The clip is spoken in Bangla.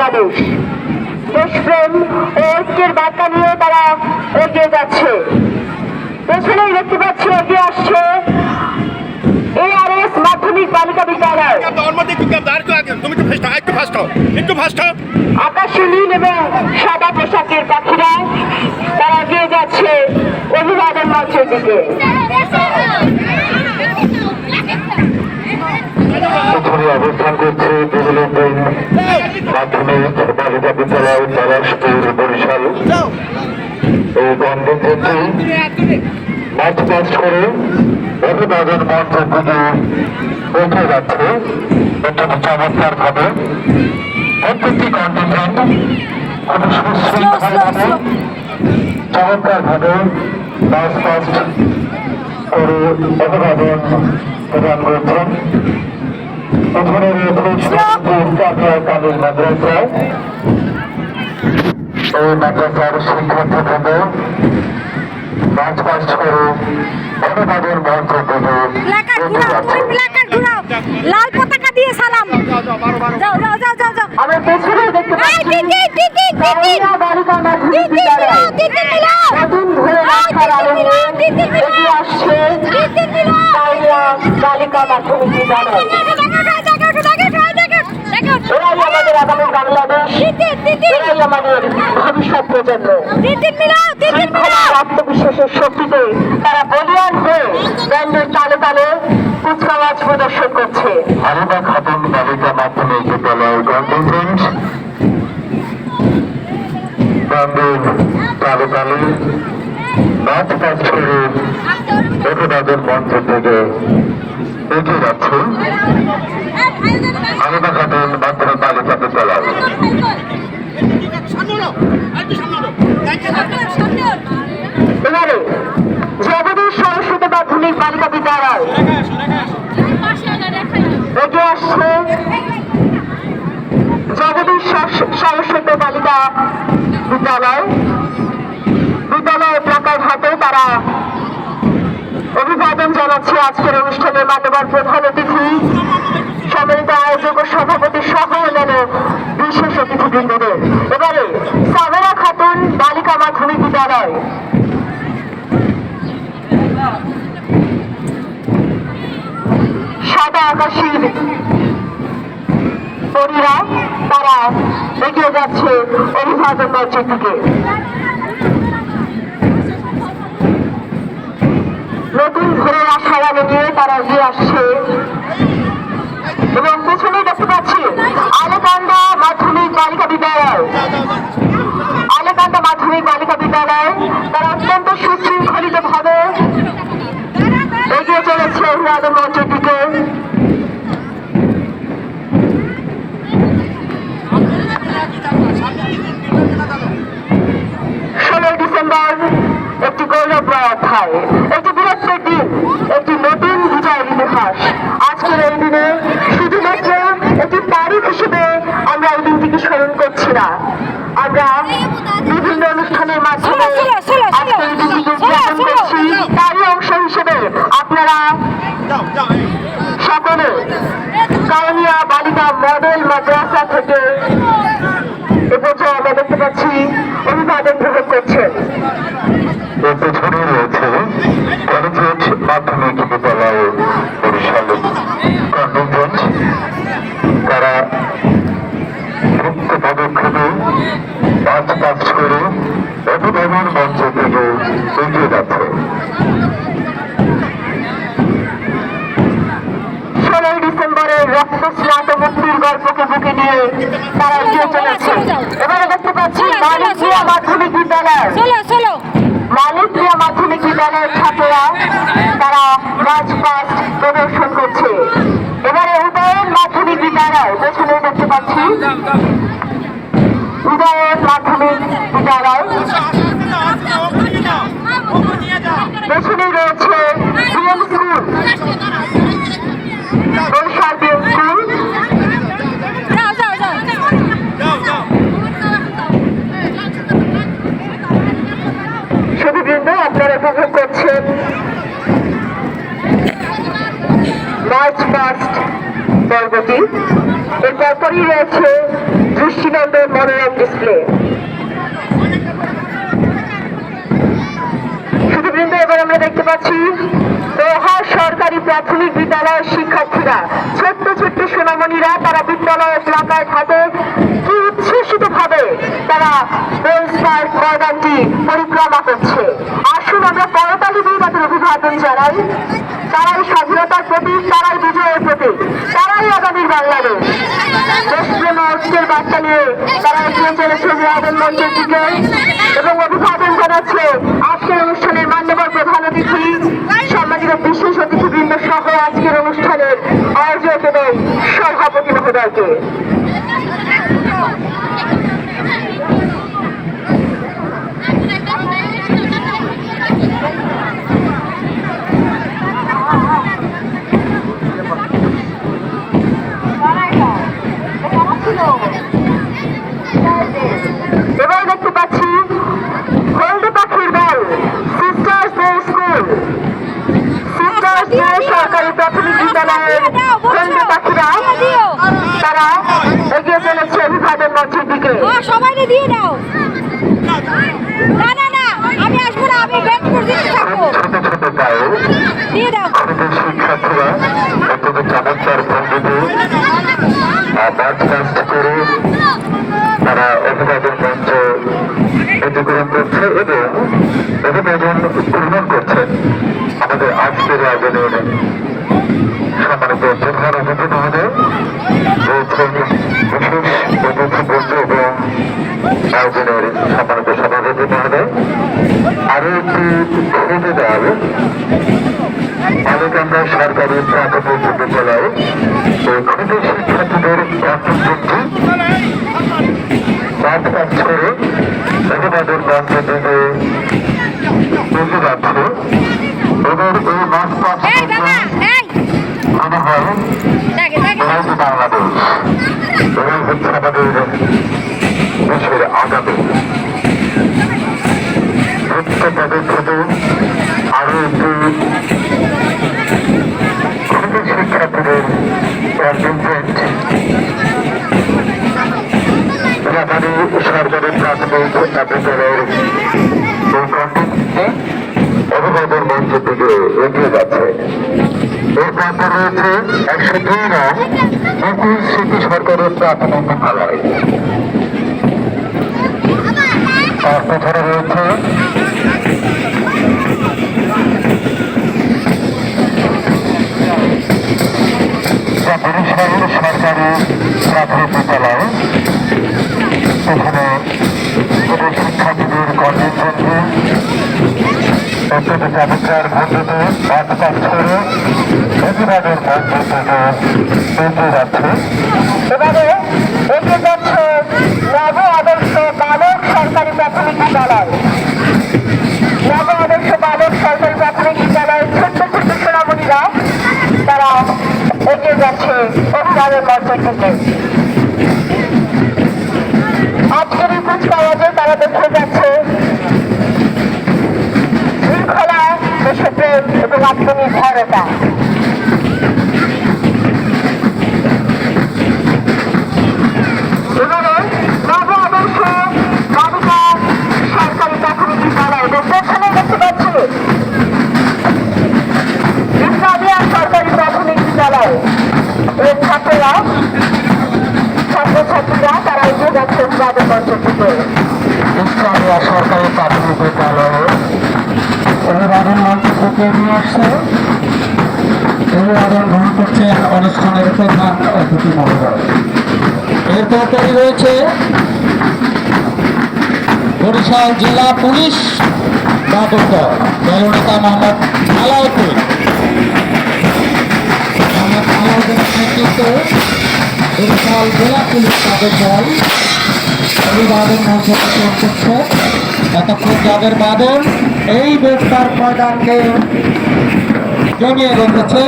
বাংলাদেশ। দেশপ্রেম ও ঐক্যের বার্তা নিয়ে তারা এগিয়ে যাচ্ছে। পেছনেই দেখতে পাচ্ছি এগিয়ে আসছে ARS মাধ্যমিক বালিকা বিদ্যালয়। আকাশে নীল এবং সাদা পোশাকের পাখিরা তারা এগিয়ে যাচ্ছে অভিবাদন মঞ্চের দিকে। অবস্থান করছে মাধ্যমিক বালিকা বিদ্যালয় পলাশপুর বরিশাল। এই কনভেনশনটি মার্চ পাস্ট করে অভিবাদন মঞ্চের দিকে পৌঁছে যাচ্ছে অত্যন্ত চমৎকার ভাবে। প্রত্যেকটি কনভেনশন খুব সুশৃঙ্খলভাবে চমৎকার ভাবে মার্চ পাস্ট করে অভিবাদন প্রদান করছেন। এখানে রয়েছে কামিল মাদ্রাসায় এই মাদ্রাসার শিক্ষার্থীবৃন্দ মার্চ পাস্ট করে অভিবাদন মঞ্চ থেকে লাল পতাকা দিয়ে সালাম। যাও যাও যাও যাও যাও। আমরা পেছনে দেখতে পাচ্ছি বালিকা মাধ্যমিক বিদ্যালয় নতুন ঘুরে রাখার আলো নিয়ে এগিয়ে আসছে বালিকা মাধ্যমিক বিদ্যালয়। এরাই আমাদের আগামী বাংলাদেশ, এরাই আমাদের ভবিষ্যৎ প্রজন্ম। আত্মবিশ্বাসের শক্তিতে তারা বলিয়ান হয়ে ব্যান্ডের তালে তালে কুচকাওয়াজ প্রদর্শন করছে। আলাদা খাতুন বালিকা মাধ্যমিক বিদ্যালয়ের কনভেনশন ব্যান্ডের তালে তালে মার্চ পাস্ট করে অভিবাদন মঞ্চ থেকে এগিয়ে যাচ্ছে আলাদা খাতুন মাধ্যমিক বালিকা বিদ্যালয়। এবারে জগদীশ সরস্বতী মাধ্যমিক বালিকা বিদ্যালয় এগিয়ে আসছে জগদীশ সরস্বতী বালিকা বিদ্যালয়। বিদ্যালয়ের প্লাকার্ড হাতে তারা অভিবাদন জানাচ্ছে আজকের অনুষ্ঠানের মান্যবর প্রধান অতিথি, সম্মানিত আয়োজক ও সভাপতি সহ অন্যান্য বিশেষ অতিথিবৃন্দদের। এবারে সাবেরা খাতুন বালিকা মাধ্যমিক বিদ্যালয় সাদা আকাশের পরীরা তারা এগিয়ে যাচ্ছে অভিবাদন মঞ্চের দিকে। নতুন ঘুরে আসার আলো নিয়ে তারা এগিয়ে আসছে এবং পেছনে দেখতে পাচ্ছি আলেকান্দা মাধ্যমিক বালিকা বিদ্যালয়। আলেকান্দা মাধ্যমিক বালিকা বিদ্যালয় তারা অত্যন্ত সুশৃঙ্খলিত ভাবে এগিয়ে চলেছে অভিবাদন মঞ্চের দিকে। ডিসেম্বর একটি গৌরবময় অধ্যায়, একটি বীরত্বের দিন, একটি নতুন বিজয়ের ইতিহাস। আজকের এই দিনে শুধুমাত্র একটি তারিখ হিসেবে আমরা এই দিনটিকে স্মরণ করছি না, আমরা বিভিন্ন অনুষ্ঠানের মাধ্যমে আজকের এই দিনটিকে উদযাপন করছি। তারই অংশ হিসেবে আপনারা সকলে কাউনিয়া বালিকা মডেল মাদ্রাসা থেকে এ পর্যন্ত আমরা দেখতে পাচ্ছি অভিবাদন গ্রহণ করছেন। পেছনে রয়েছে কলেজ মাধ্যমিক বিদ্যালয় বরিশালের কনভেনশন। তারা মুক্ত পদক্ষেপে মার্চ পাস্ট করে অভিবাদন মঞ্চ থেকে এগিয়ে যাচ্ছে। 16 ডিসেম্বরের রক্ত স্নাত মুক্তির গল্পকে বুকে নিয়ে তারা এগিয়ে চলেছে। এবারে দেখতে পাচ্ছি মালিকপ্রিয়া মাধ্যমিক বিদ্যালয়, মালিকপ্রিয়া মাধ্যমিক বিদ্যালয়ের ছাত্ররা তারা মার্চ পাস্ট প্রদর্শন করছে। এবারে উদয়ন মাধ্যমিক বিদ্যালয় পেছনে দেখতে পাচ্ছি উদয়ন মাধ্যমিক বিদ্যালয়। পেছনে রয়েছে BM school, Barishal BM school. সুধীবৃন্দ আপনারা উপভোগ করছেন মার্চ পাস্ট পর্বটি। এর পরপরই রয়েছে দৃষ্টিনন্দন শিক্ষার্থীরা তারা বিদ্যালয় এলাকায় ঘাটে কি উচ্ছ্বসিত ভাবে তারা বেঞ্চ পার্ক ময়দানটি পরিক্রমা করছে। আসুন আমরা করতালি দিয়ে তাদের অভিবাদন জানাই। তারাই স্বাধীনতার প্রতীক, তারাই বিজয়ের প্রতীক, তারাই আগামীর বাংলাদেশ। দেশপ্রেম ও ঐক্যের বার্তা নিয়ে তারা এগিয়ে চলেছে অভিবাদন মঞ্চের দিকে এবং অভিবাদন জানাচ্ছে আজকের অনুষ্ঠানের মান্যবর প্রধান অতিথি, সম্মানিত বিশেষ অতিথিবৃন্দ সহ আজকের অনুষ্ঠানের আয়োজক এবং সভাপতি মহোদয়কে। এবার দেখতে পাচ্ছি হলদে পাখির দল sisters day school, sisters day সরকারি প্রাথমিক বিদ্যালয়ের হলদে পাখিরা তারা এগিয়ে চলেছে অভিবাদন মঞ্চের দিকে। সবাইকে দিয়ে দাও। না না না, আমি আসবো না, আমি ব্যাক করে থাকবো। ছোট ছোট পায়ে দিয়ে দাও। আমাদের শিক্ষার্থীরা অত্যন্ত চমৎকার ভঙ্গিতে মার্চ পাস্ট করে তারা অভিবাদন মঞ্চ অতিক্রম করছে এবং অভিবাদন গ্রহণ করছেন আমাদের আজকের আয়োজনের সম্মানিত প্রধান অতিথি মহোদয় রয়েছেন বিশেষ অতিথিবৃন্দ এবং আয়োজনের সম্মানিত সভাপতি মহোদয়। আরো একটি খুঁজে দল আলোকান্দা সরকারি প্রাথমিক বিদ্যালয়ে এই ক্ষুদে শিক্ষার্থীদের কর্তব্যটি মাঠ পাস করে অভিবাদন মঞ্চের দিকে এগিয়ে যাচ্ছে। এদের এই মাঠ পাস এই বাবা, এই মনে হয় দেখে দেখে। এরাই যে বাংলাদেশ, এরাই হচ্ছে আমাদের দেশের আগামী। প্রত্যেক পদক্ষেপে আরো একটি ক্ষুদে শিক্ষার্থীদের কন্টিনজেন্ট রাজধানী সরকারি প্রাথমিক বিদ্যালয়ের এই কন্টিনজেন্টে অভিভাবক মঞ্চের দিকে এগিয়ে যাচ্ছে। এর প্রান্তে রয়েছে 102 নং মুকুল স্মৃতি সরকারি প্রাথমিক বিদ্যালয়। তার পেছনে রয়েছে বরিশাল সরকারি প্রাথমিক বিদ্যালয়। এখানে শিক্ষার্থীদের কর্মসূচি অত্যন্ত চমৎকার ভঙ্গিতে মাঠ পাস করে অভিবাদন মঞ্চ থেকে এগিয়ে যাচ্ছে। এবারে এগিয়ে যাচ্ছে নব আদর্শ বালক সরকারি প্রাথমিক বিদ্যালয়। নব আদর্শ বালক সরকারি প্রাথমিক বিদ্যালয়ের ছোট্ট ছোট্ট সোনামণিরা তারা এগিয়ে যাচ্ছে অভিবাদন মঞ্চের দিকে। আজকের এই কুচকাওয়াজে তারা দেখে যাচ্ছে শৃঙ্খলা, দেশপ্রেম এবং আত্মনির্ভরতা। এবারে নব আদর্শ বালিকা সরকারি প্রাথমিক বিদ্যালয় পেছনে দেখতে পাচ্ছি ইসলামিয়া সরকারি প্রাথমিক বিদ্যালয় এর ছাত্ররা ছাত্রছাত্রীরা তারা এগিয়ে যাচ্ছে অভিবাদন মঞ্চের দিকে। ইসলামিয়া সরকারি প্রাথমিক বিদ্যালয়ে অভিবাদন মঞ্চ থেকে এগিয়ে আসছে। অভিবাদন গ্রহণ করছে অনুষ্ঠানের প্রধান অতিথি মহোদয়। এরপর তৈরি রয়েছে বরিশাল জেলা পুলিশ বাদক দল দলনেতা মোহাম্মদ আলাউদ্দিন। মোহাম্মদ আলাউদ্দিনের নেতৃত্বে বরিশাল জেলা পুলিশ বাদক দল অভিবাদন মঞ্চ অতিক্রম করছে। এতক্ষণ যাদের বাদন এই বেশ পার্ক ময়দানকে জমিয়ে রেখেছে।